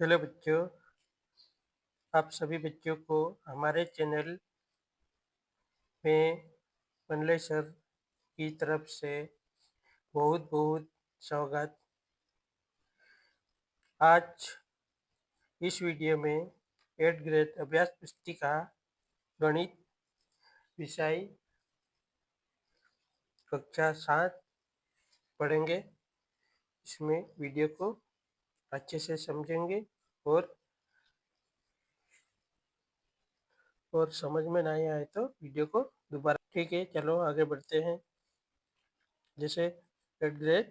Hello बच्चों, आप सभी बच्चों को हमारे चैनल में मनले सर की तरफ से बहुत बहुत स्वागत। आज इस वीडियो में 8th ग्रेड अभ्यास पुस्तिका गणित विषय कक्षा 7 पढ़ेंगे। इसमें वीडियो को अच्छे से समझेंगे और समझ में नहीं आए तो वीडियो को दोबारा। ठीक है, चलो आगे बढ़ते हैं। जैसे 8th ग्रेड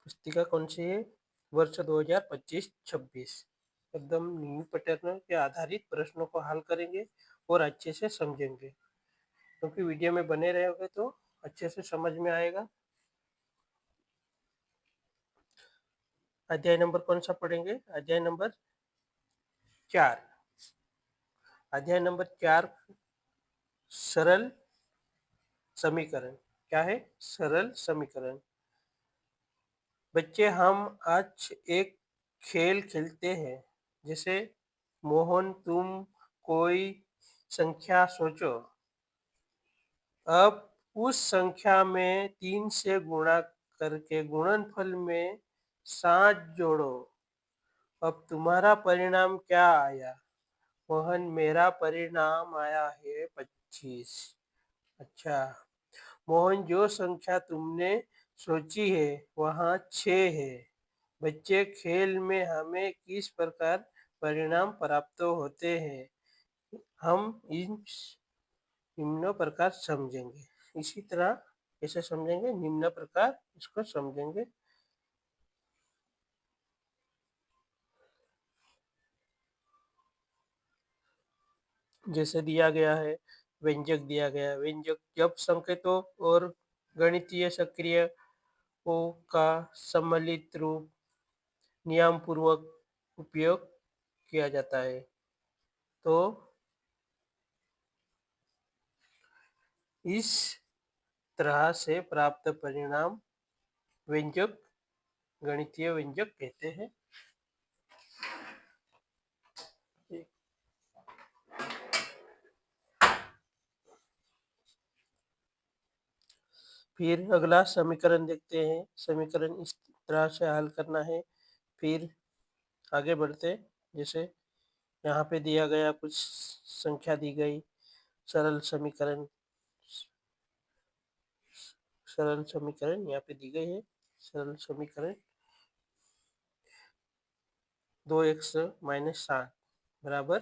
पुस्तिका कौन सी है? वर्ष 2025-26। एकदम न्यू पैटर्न के आधारित प्रश्नों को हल करेंगे और अच्छे से समझेंगे, क्योंकि वीडियो में बने रहोगे तो अच्छे से समझ में आएगा। अध्याय नंबर कौन सा पढ़ेंगे? अध्याय नंबर 4। अध्याय नंबर 4 सरल समीकरण। क्या है? सरल समीकरण। बच्चे, हम आज एक खेल खेलते हैं। जैसे मोहन, तुम कोई संख्या सोचो। अब उस संख्या में 3 से गुणा करके गुणनफल में 7 जोड़ो। अब तुम्हारा परिणाम क्या आया? मोहन, मेरा परिणाम आया है 25। अच्छा मोहन, जो संख्या तुमने सोची है वहाँ 6 है। बच्चे, खेल में हमें किस प्रकार परिणाम प्राप्त होते हैं, हम इन निम्न प्रकार समझेंगे। इसी तरह कैसे समझेंगे? निम्न प्रकार इसको समझेंगे। जैसे दिया गया है, व्यंजक दिया गया है। व्यंजक जब संकेतों और गणितीय सक्रियकों का सम्मिलित रूप नियम पूर्वक उपयोग किया जाता है तो इस तरह से प्राप्त परिणाम व्यंजक, गणितीय व्यंजक कहते हैं। फिर अगला समीकरण देखते हैं। समीकरण इस तरह से हल करना है। फिर आगे बढ़ते। जैसे यहाँ पे दिया गया कुछ संख्या दी गई। सरल समीकरण यहाँ पे दी गई है। सरल समीकरण 2x - 7 बराबर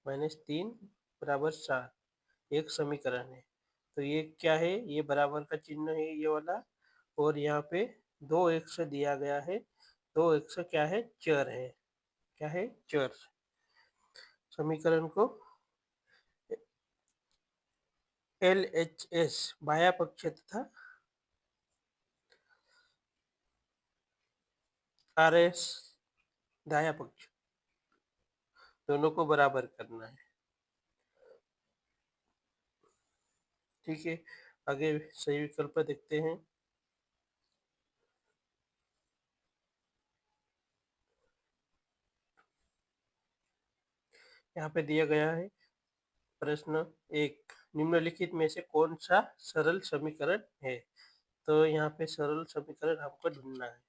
-3 बराबर 7 एक समीकरण है। तो ये क्या है? ये बराबर का चिन्ह है ये वाला, और यहाँ पे 2x दिया गया है। 2x क्या है? चर है। क्या है? चर। समीकरण को LHS बाह्य पक्ष तथा RS दाह्य पक्ष दोनों को बराबर करना है। ठीक है, आगे सही विकल्प देखते हैं। यहाँ पे दिया गया है प्रश्न 1, निम्नलिखित में से कौन सा सरल समीकरण है? तो यहाँ पे सरल समीकरण हमको ढूंढना है।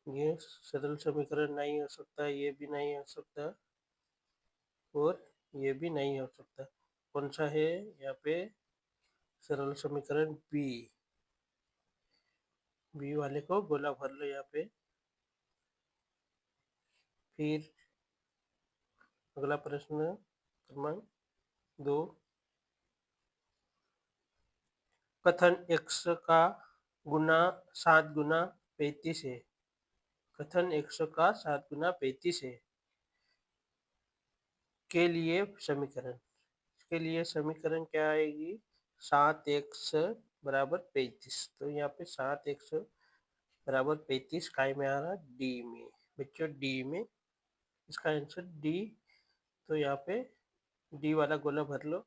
ये सरल समीकरण नहीं हो सकता, ये भी नहीं हो सकता, और ये भी नहीं हो सकता। कौन सा है यहाँ पे? सरल समीकरण बी वाले को गोला भर लो यहाँ पे। फिर अगला प्रश्न क्रमांक 2, कथन x का गुना 7 गुना 35 है। कथन x का 7 गुना 35 है के लिए समीकरण। इसके लिए समीकरण क्या आएगी? 7x बराबर 35। तो यहाँ पे 7x बराबर 35 काय में आ रहा? डी में। बच्चों, डी में इसका आंसर डी। तो यहाँ पे डी वाला गोला भर लो।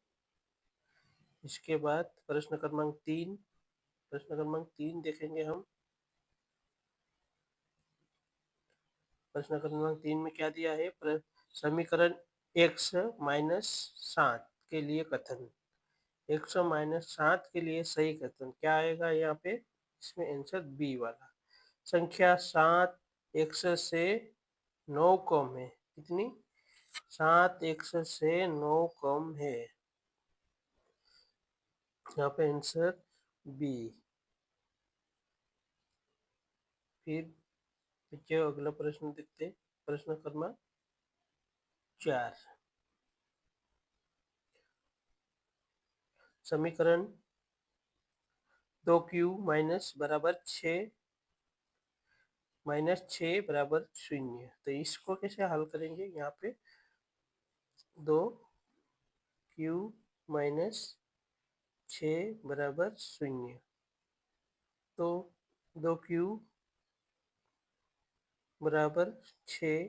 इसके बाद प्रश्न क्रमांक 3 देखेंगे हम। प्रश्न क्रमांक 3 में क्या दिया है? समीकरण x माइनस 7 के लिए कथन। x माइनस 7 के लिए सही कथन क्या आएगा यहाँ पे? इसमें आंसर बी वाला। संख्या 7 x से 9 कम है। कितनी? 7 x से 9 कम है। यहाँ पे आंसर बी। फिर बच्चों अगला प्रश्न देखते हैं। प्रश्न क्रमांक 4। समीकरण 2q माइनस बराबर 6 माइनस 6 बराबर 0। तो इसको कैसे हल करेंगे? यहाँ पे 2q माइनस 6 बराबर 0। तो 2q बराबर 6,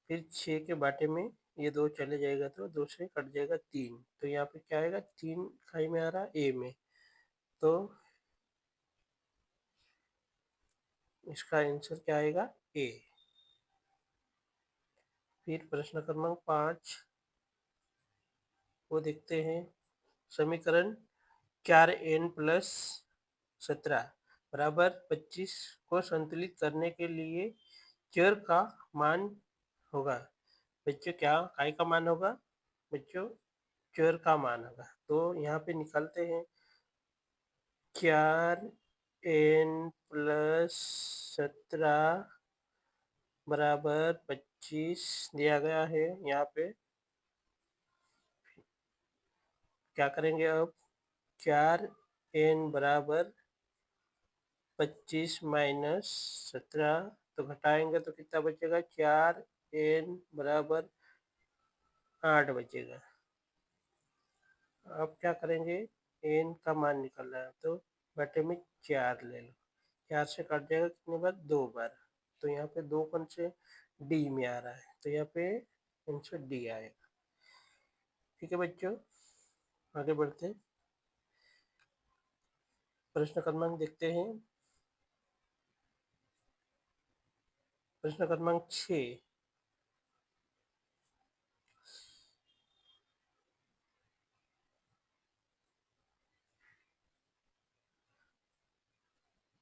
फिर 6 के बाटे में ये 2 चले जाएगा तो 2 से कट जाएगा 3। तो यहाँ पे क्या आएगा? 3 खाई में आ रहा ए में, तो इसका आंसर क्या आएगा? ए। फिर प्रश्न क्रमांक 5 वो देखते हैं। समीकरण 4n प्लस 17 बराबर 25 को संतुलित करने के लिए चर का मान होगा। बच्चों क्या काय का मान होगा? बच्चों चर का मान होगा। तो यहाँ पे निकालते हैं। 4n प्लस 17 बराबर 25 दिया गया है। यहाँ पे क्या करेंगे अब? 4n बराबर 25 माइनस 17 तो घटाएंगे तो कितना बचेगा? 4n बराबर 8 बचेगा। अब क्या करेंगे? n का मान निकालना है तो बटे में 4 ले लो। 4 से कट जाएगा कितनी बार? 2 बार। तो यहाँ पे 2 कौन से डी में आ रहा है, तो यहाँ पे आंसर डी आएगा। ठीक है बच्चों, आगे बढ़ते हैं। प्रश्न क्रमांक देखते हैं। प्रश्न क्रमांक 6।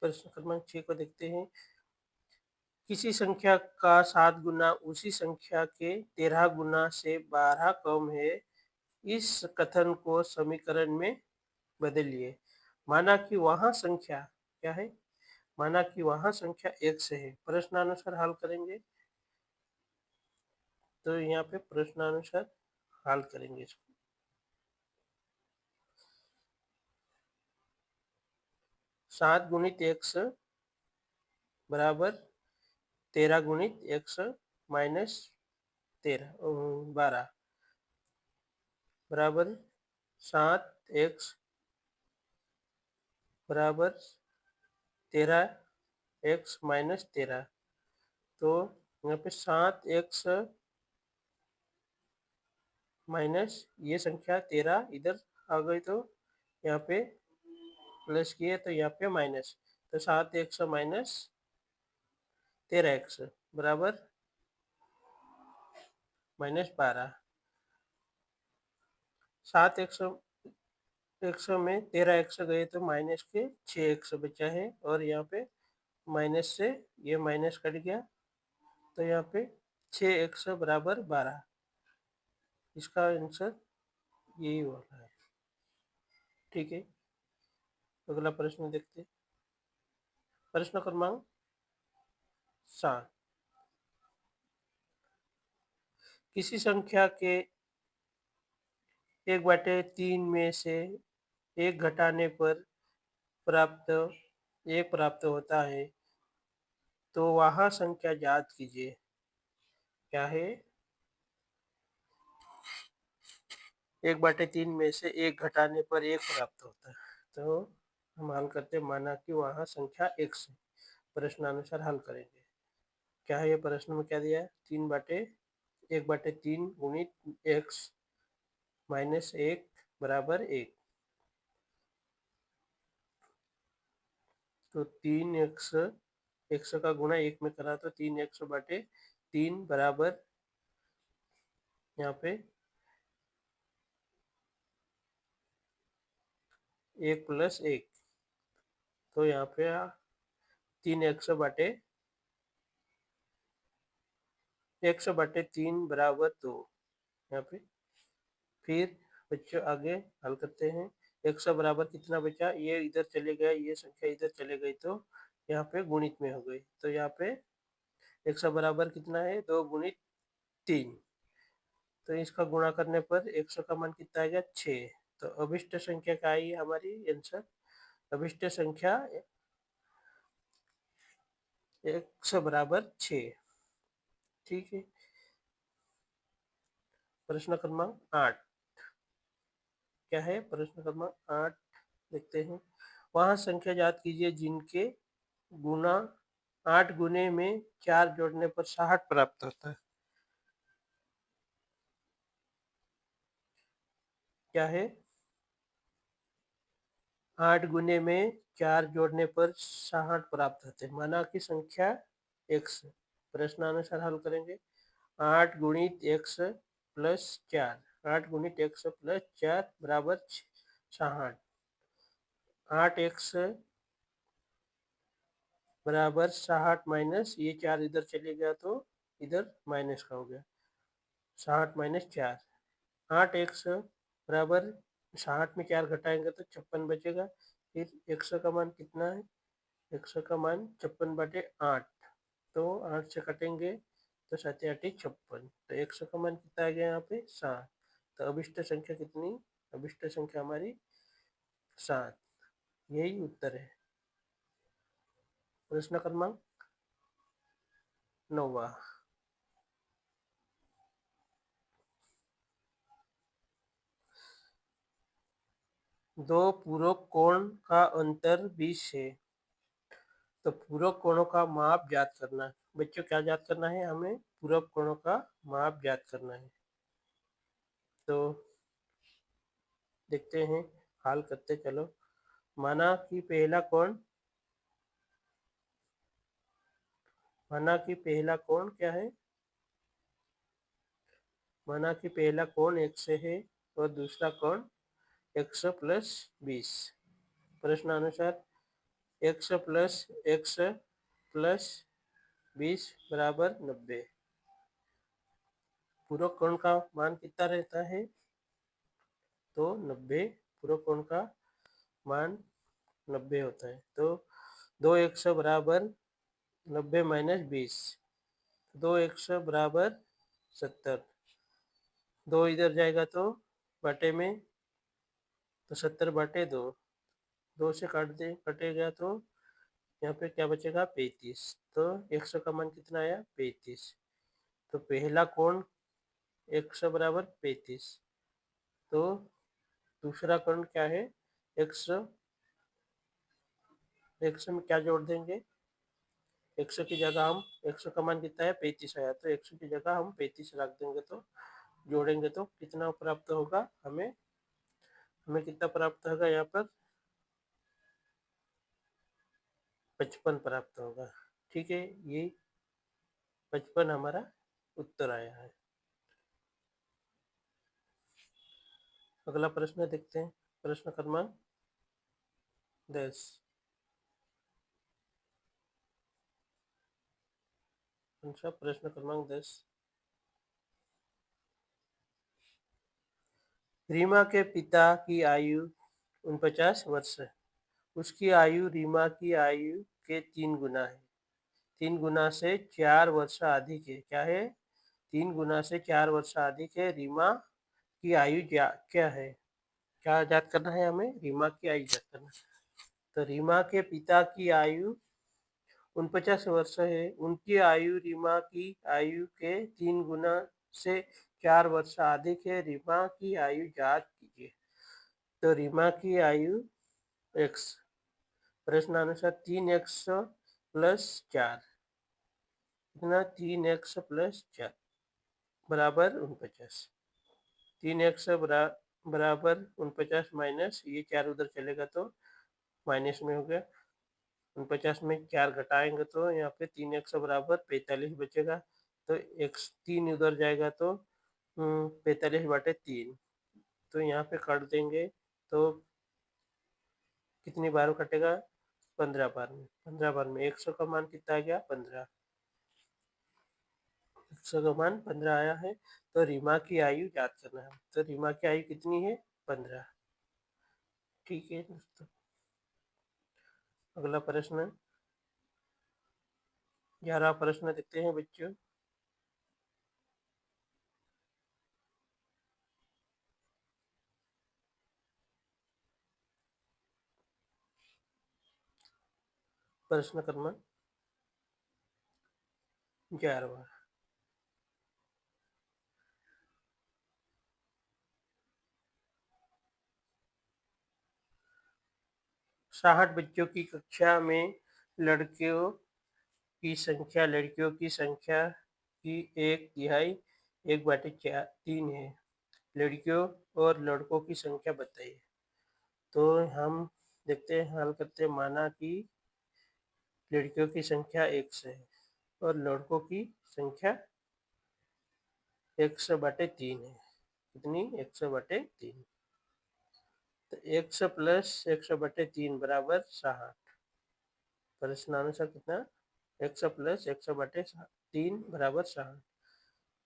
प्रश्न क्रमांक 6 को देखते हैं। किसी संख्या का 7 गुना उसी संख्या के 13 गुना से 12 कम है, इस कथन को समीकरण में बदलिए। माना कि वहां संख्या क्या है? माना कि वहां संख्या x है। प्रश्नानुसार हल करेंगे। तो यहाँ पे प्रश्नानुसार हल करेंगे इसको। 7 गुणित x बराबर 13 गुणित x माइनस 12 बराबर 7x बराबर 13x माइनस 13। तो यहाँ पे 7x माइनस ये संख्या 13 इधर आ गई, तो यहाँ पे प्लस किए तो यहाँ पे माइनस। तो 7x माइनस 13x बराबर माइनस 12। 7x में 13x गए तो माइनस के 6x बचा है, और यहाँ पे माइनस से ये माइनस कट गया, तो यहाँ पे 6x बराबर 12। इसका आंसर यही वाला है। ठीक है, अगला प्रश्न देखते हैं। प्रश्न क्रमांक 7। किसी संख्या के 1/3 में से एक घटाने पर प्राप्त 1 प्राप्त होता है, तो वह संख्या ज्ञात कीजिए। क्या है? 1/3 में से 1 घटाने पर 1 प्राप्त होता है। तो हम हल करते हैं। माना कि वहाँ संख्या x है। प्रश्नानुसार हल करेंगे। क्या है ये प्रश्न में क्या दिया है? 1/3 गुणित x माइनस 1 बराबर 1। तो 3x एक्स का गुणा 1 में करा तो 3x बटे 3 बराबर यहाँ पे 1 प्लस 1, तो यहाँ पे 3x बटे 3 बराबर 2। यहाँ पे फिर बच्चों आगे हल करते हैं। x बराबर कितना बचा, ये इधर चले गया, ये संख्या इधर चले गई तो यहाँ पे गुणित में हो गई, तो यहाँ पे x बराबर कितना है 2 गुणित 3, तो इसका गुणा करने पर x का मान कितना आएगा 6। तो अभिष्ट संख्या क्या आई हमारी आंसर, अभिष्ट संख्या x बराबर 6। ठीक है, प्रश्न क्रमांक 8 क्या है, प्रश्न क्रमांक 8 देखते हैं। वहां संख्या ज्ञात कीजिए जिनके गुना 8 गुने में 4 जोड़ने पर 60 प्राप्त होता है। क्या है, 8 गुने में 4 जोड़ने पर 60 प्राप्त होते हैं। माना की संख्या x, प्रश्नानुसार हल करेंगे। 8 गुणित x प्लस 4, 8 गुणित x प्लस 4 बराबर 60। 8x बराबर 60 माइनस ये 4 इधर चले गया तो इधर माइनस का हो गया, 60 माइनस 4। 8x बराबर 60 में 4 घटाएंगे तो 56 बचेगा। फिर x का मान कितना है, x का मान 56 बटे 8, तो 8 से कटेंगे तो 7 8 56, तो x का मान कितना आ गया यहाँ पे 7। तो अभिष्ट संख्या कितनी, अभिष्ट संख्या हमारी 7, यही उत्तर है। प्रश्न क्रमांक 9, दो पूरक कोण का अंतर 20 है, तो पूरक कोणों का माप ज्ञात करना है। बच्चों क्या ज्ञात करना है, हमें पूरक कोणों का माप ज्ञात करना है। तो देखते हैं, हल करते चलो। माना कि पहला कोण, माना कि पहला कोण क्या है, माना कि पहला कोण x है और दूसरा कोण x प्लस 20। प्रश्नानुसार x प्लस 20 बराबर 90। पूरक कोण का मान कितना रहता है, तो 90, पूरक कोण का मान 90 होता है। तो 2x बराबर 90 माइनस 20, 2x बराबर 70, 2 इधर जाएगा तो बटे में, तो 70 बटे 2, 2 से कटेगा तो यहाँ पे क्या बचेगा 35, तो x का मान कितना आया 35। तो पहला कोण x बराबर 35, तो दूसरा कोण क्या है x, x में क्या जोड़ देंगे, x की जगह हम, x का मान कितना है 35 आया, तो x की जगह हम 35 रख देंगे, तो जोड़ेंगे तो कितना प्राप्त होगा, हमें हमें कितना प्राप्त होगा यहाँ पर 55 प्राप्त होगा। ठीक है, ये 55 हमारा उत्तर आया है। अगला प्रश्न देखते हैं, प्रश्न क्रमांक 10। प्रश्न क्रमांक 10, रीमा के पिता की आयु 49 वर्ष है, उसकी आयु रीमा की आयु के 3 गुना है, 3 गुना से 4 वर्ष अधिक है। क्या है, 3 गुना से 4 वर्ष अधिक है, रीमा की आयु क्या है, क्या याद करना है हमें, रीमा की आयु याद करना है। तो रीमा के पिता की आयु 49 वर्ष है, उनकी आयु रीमा की आयु के 3 गुना से 4 वर्ष अधिक है, रीमा की आयु ज्ञात कीजिए। तो रीमा की आयु x, प्रश्नानुसार 3x प्लस 4, कितना 3x प्लस 4 बराबर 49, 3x बराबर 49 माइनस ये 4 उधर चलेगा तो माइनस में हो गया, 49 में 4 घटाएंगे तो यहाँ पे 3x बराबर 45 बचेगा। तो x 3 उधर जाएगा तो 45/3। तो यहाँ पे काट देंगे तो कितनी बार कटेगा? 15 बार में। 15 बार में 100 का मान कितना आ गया? 15। 100 का मान 15 आया है। तो रीमा की आयु याद करना है। तो रीमा की आयु कितनी है? 15। ठीक है दोस्तों, अगला प्रश्न 11 प्रश्न देखते हैं बच्चों। प्रश्न क्रमांक 11। 60 बच्चों की कक्षा में लड़कियों की संख्या लड़कियों की संख्या की 1/3 1/3 है। लड़कियों और लड़कों की संख्या बताइए। तो हम देखते हैं, हल करते हैं। माना कि लड़कियों की संख्या 1 है और लड़कों की संख्या 100/3 है। कितनी? 100/3। तो 100 प्लस 100/3 बराबर 60। प्रश्नानुसार कितना? 100 प्लस 100/3 बराबर 60।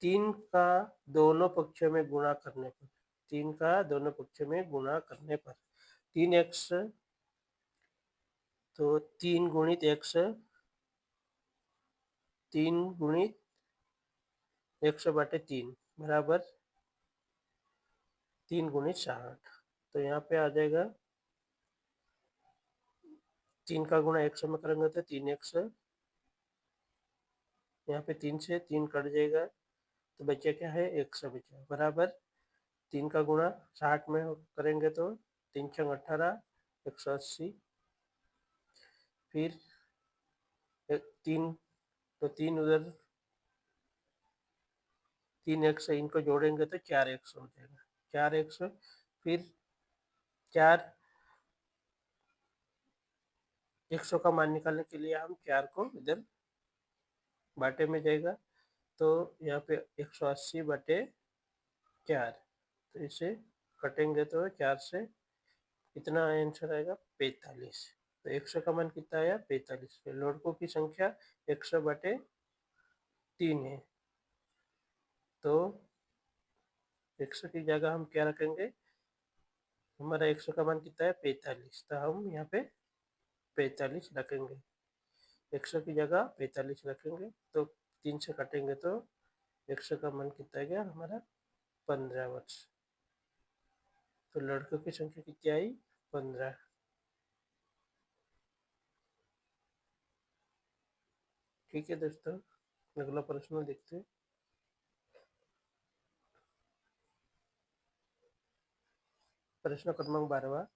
3 का दोनों पक्षों में गुणा करने पर 3 का दोनों पक्षों में गुणा करने पर 3x, तो 3 गुणित x, 3 गुणित 100/3 बराबर 3 गुणित 60। तो यहाँ पे आ जाएगा 3 का गुणा 100 में करेंगे तो 3x, यहाँ पे 3 से 3 कट जाएगा तो बचा क्या है? 100 बचा बराबर 3 का गुणा 60 में करेंगे तो 3 छंग 18, 180। फिर 3, तो 3 उधर 3x इनको जोड़ेंगे तो 4x हो जाएगा। 4x, फिर 4, 100 का मान निकालने के लिए हम 4 को इधर बाटे में जाएगा तो यहाँ पे 180/4। तो इसे कटेंगे तो 4 से कितना आंसर आएगा? 45। तो 100 का मान कितना आया? 45। लड़कों की संख्या 100/3 है। तो 100 की जगह हम क्या रखेंगे? हमारा 100 का मान कितना है? 45। तो हम यहाँ पे 45 रखेंगे। 100 की जगह 45 रखेंगे तो 3 से कटेंगे तो 100 का मान कितना गया हमारा? 15 वर्ष। तो लड़कों की संख्या कितनी आई? 15। ठीक है दोस्तों, अगला प्रश्न देखते हैं। प्रश्न क्रमांक 12।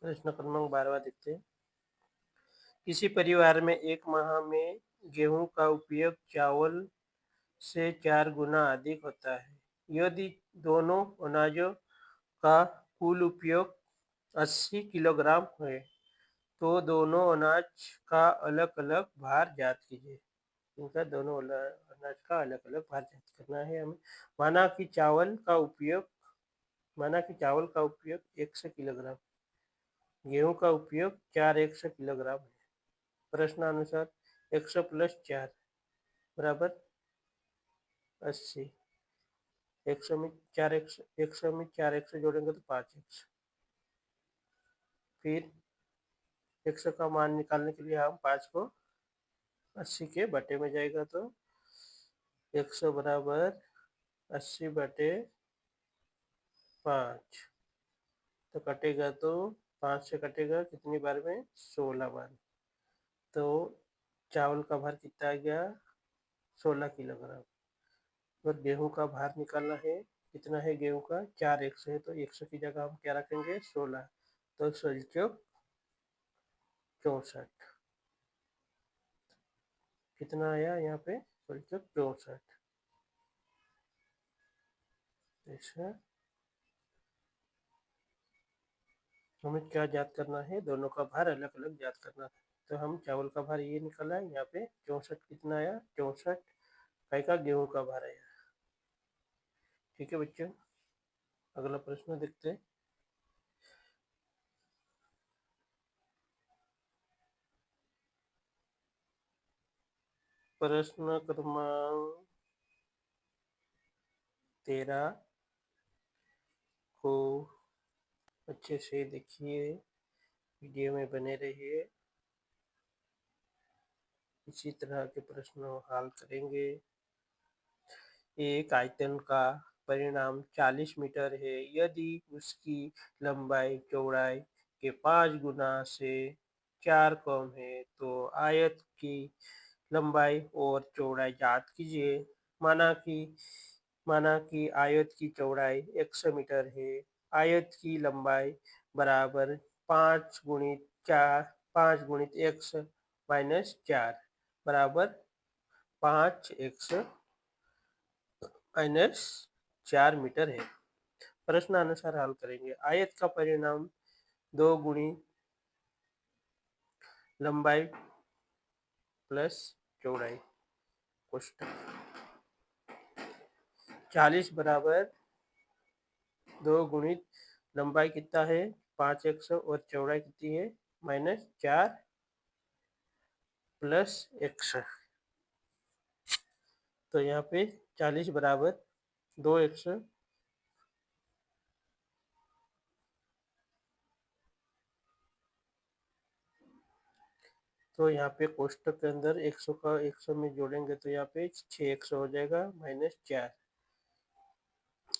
प्रश्न क्रमांक 12 देखते हैं। किसी परिवार में एक माह में गेहूं का उपयोग चावल से 4 गुना अधिक होता है। यदि दोनों अनाजों का कुल उपयोग 80 किलोग्राम है तो दोनों अनाज का अलग अलग भार ज्ञात कीजिए। इनका दोनों अनाज का अलग अलग भार ज्ञात करना है हमें। माना कि चावल का उपयोग 100 किलोग्राम, गेहूं का उपयोग 4 100 किलोग्राम है। प्रश्नानुसार 100 प्लस 4 बराबर 80। 100 में 4x, 100 में 4x जोड़ेंगे तो 5x। फिर 100 का मान निकालने के लिए हम 5 को 80 के बटे में जाएगा तो 100 बराबर 80/5। तो कटेगा तो 5 से कटेगा कितनी बार में? 16 बार। तो चावल का भार कितना आ गया? 16 किलोग्राम। और गेहूं का भार निकालना है। कितना है गेहूं का? 4x है, तो 100 की जगह हम क्या रखेंगे? 16। तो 64। कितना आया यहाँ पे? 64। ऐसा हमें क्या ज्ञात करना है? दोनों का भार अलग अलग ज्ञात करना है। तो हम चावल का भार ये निकला है यहाँ पे 64। कितना आया? 64 का गेहूं का भार आया। ठीक है बच्चों, अगला प्रश्न देखते हैं। प्रश्न क्रमांक 13 को अच्छे से देखिए, वीडियो में बने रहिए। इसी तरह के प्रश्न हल करेंगे। एक आयतन का परिमाण 40 मीटर है। यदि उसकी लंबाई चौड़ाई के 5 गुना से 4 कम है तो आयत की लंबाई और चौड़ाई ज्ञात कीजिए। माना कि आयत की चौड़ाई 100 मीटर है। आयत की लंबाई बराबर 5 गुणित x बराबर 5x-4 मीटर है। प्रश्नानुसार हल करेंगे। आयत का परिमाण 2 गुणी लंबाई प्लस चौड़ाई। कोष्टक 40 बराबर 2 गुणित लंबाई कितना है? 5x और चौड़ाई कितनी है? -4 प्लस x। तो यहाँ पे 40 बराबर 2x, तो यहाँ पे कोष्टक के अंदर 100 का 100 में जोड़ेंगे तो यहाँ पे 6x हो जाएगा -4।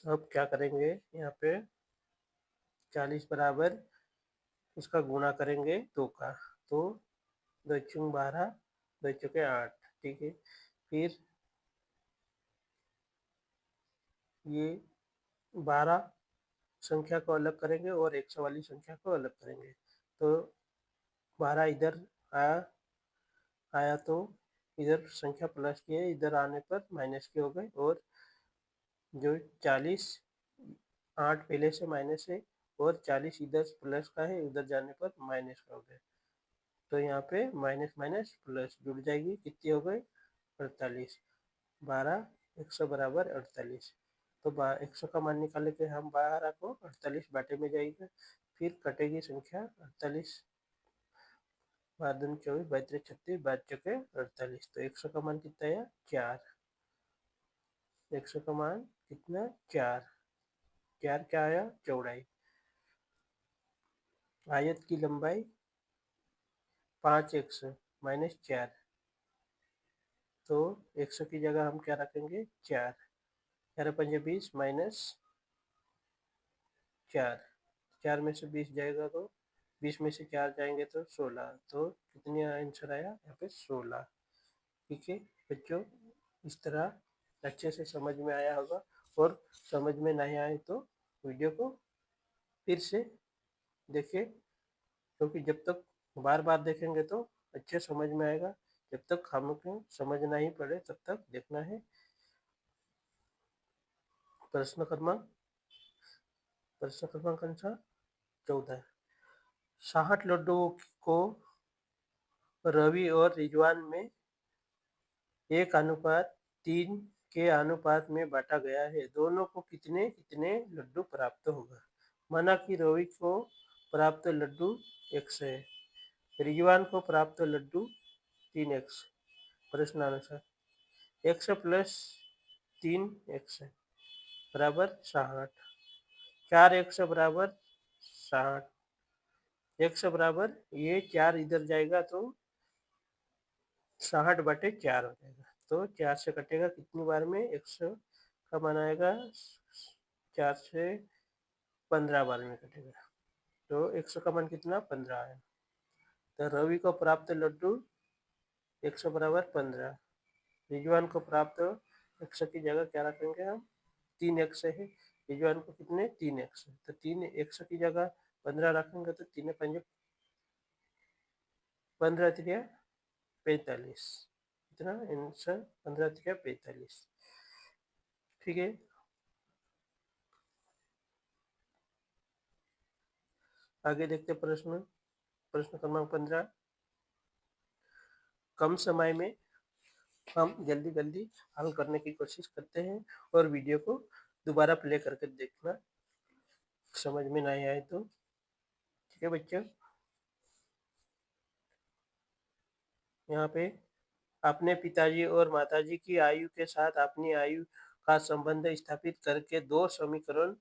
अब क्या करेंगे? यहाँ पे 40 बराबर इसका गुणा करेंगे 2 का, तो 2 चुंग 12, 2 चौके 8। ठीक है, फिर ये 12 संख्या को अलग करेंगे और 100 वाली संख्या को अलग करेंगे। तो 12 इधर आया तो इधर संख्या प्लस की है, इधर आने पर माइनस के हो गए। और जो 40, 8 पहले से माइनस है और 40 इधर प्लस का है, उधर जाने पर माइनस का हो गया। तो यहाँ पे माइनस माइनस प्लस जुड़ जाएगी। कितनी हो गई? 48। 12 100 बराबर 48। तो 100 का मान निकाले के हम 12 को 48 बाटे में जाएगा, फिर कटेगी संख्या 48। 12 दूनी 24, 22 36, 22 चौके 48। तो 100 का मान कितना आया? 4। 100 का मान कितना? 4। 4 क्या आया? चौड़ाई। आयत की लंबाई 5x -4, तो 100 की जगह हम क्या रखेंगे? 4। 4 पंजे 20 -4, 4 में से 20 जाएगा तो 20 में से 4 जाएंगे तो 16। तो कितनी आंसर आया यहाँ पे? 16। ठीक है बच्चों, इस तरह अच्छे से समझ में आया होगा। और समझ में नहीं आए तो वीडियो को फिर से देखिए, क्योंकि जब तक बार बार देखेंगे तो अच्छे समझ में आएगा। जब तक हमको समझ नहीं पड़े तब तक देखना है। प्रश्न क्रमांक कौन सा? 14। 60 लड्डुओं को रवि और रिजवान में 1:3 के अनुपात में बांटा गया है। दोनों को कितने कितने लड्डू प्राप्त होगा? माना कि रवि को प्राप्त लड्डू x है, रिजवान को प्राप्त Laddu 3x। प्रश्नानुसार x plus 3x बराबर 60। 4x बराबर 60। x बराबर ये 4 इधर जाएगा तो 60/4 हो जाएगा। तो 4 से कटेगा कितनी बार में? 100 का मान आएगा 4 से 15 बार में कटेगा। तो 100 का मान कितना? 15 है। तो रवि को प्राप्त लड्डू 100 बराबर 15, रिजवान को प्राप्त x की जगह क्या रखेंगे हम, 3x है, ये जो हमको कितने 3x है, तो 3x की जगह 15 रखेंगे तो 3 15 3 45, कितना आंसर 15 3 45। ठीक है, आगे देखते प्रश्न, प्रश्न क्रमांक 15। कम समय में हम जल्दी जल्दी हल करने की कोशिश करते हैं और वीडियो को दोबारा प्ले करके देखना, समझ में नहीं आए तो। ठीक है बच्चों, यहाँ पे अपने पिताजी और माताजी की आयु के साथ अपनी आयु का संबंध स्थापित करके दो समीकरण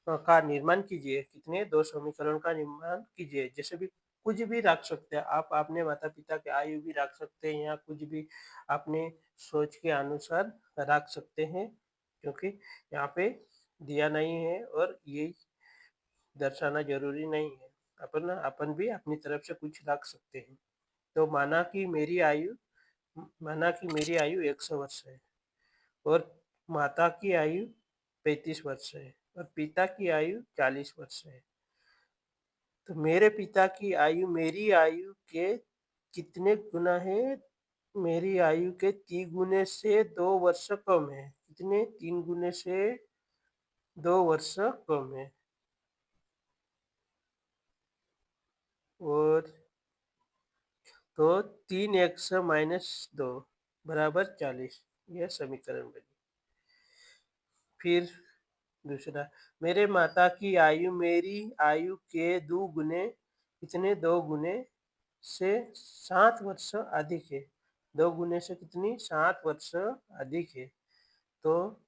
का निर्माण कीजिए। कितने, दो समीकरण का निर्माण कीजिए। जैसे भी कुछ भी रख सकते हैं आप, अपने माता पिता की आयु भी रख सकते हैं या कुछ भी अपने सोच के अनुसार रख सकते हैं, क्योंकि यहाँ पे दिया नहीं है और ये दर्शाना जरूरी नहीं है, अपन भी अपनी तरफ से कुछ रख सकते हैं। तो माना कि मेरी आयु 100 वर्ष है और माता की आयु 35 वर्ष है और पिता की आयु 40 वर्ष है, तो मेरे पिता की आयु मेरी आयु के कितने गुना है, मेरी आयु के 3 गुने से 2 वर्ष कम है। कितने, 3 गुने से 2 वर्ष कम है। और तो 3x - 2 बराबर 40, यह समीकरण बनी। फिर दूसरा, मेरे माता की आयु मेरी आयु के 2 गुने, कितने, 2 गुने से 7 वर्ष अधिक है। 2 गुने से कितनी, 7 वर्ष अधिक है, तो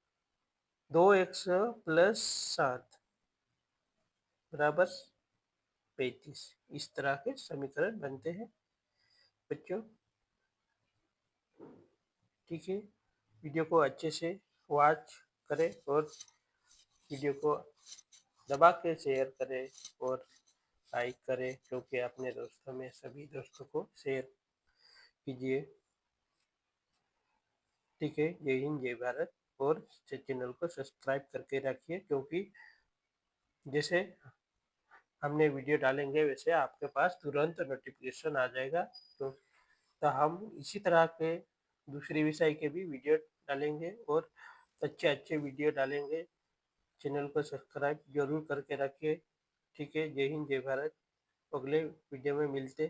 2x + 7 बराबर 35। इस तरह के समीकरण बनते हैं बच्चों। ठीक है, वीडियो को अच्छे से वॉच करें और वीडियो को दबा के शेयर करें और लाइक करें, क्योंकि अपने दोस्तों में सभी दोस्तों को शेयर कीजिए। ठीक है, जय हिंद जय भारत, और चैनल को सब्सक्राइब करके रखिए, क्योंकि जैसे हमने वीडियो डालेंगे वैसे आपके पास तुरंत नोटिफिकेशन आ जाएगा। तो हम इसी तरह के दूसरे विषय के भी वीडियो डालेंगे और अच्छे अच्छे वीडियो डालेंगे। चैनल को सब्सक्राइब जरूर करके रखिए। ठीक है, जय हिंद जय भारत, अगले वीडियो में मिलते।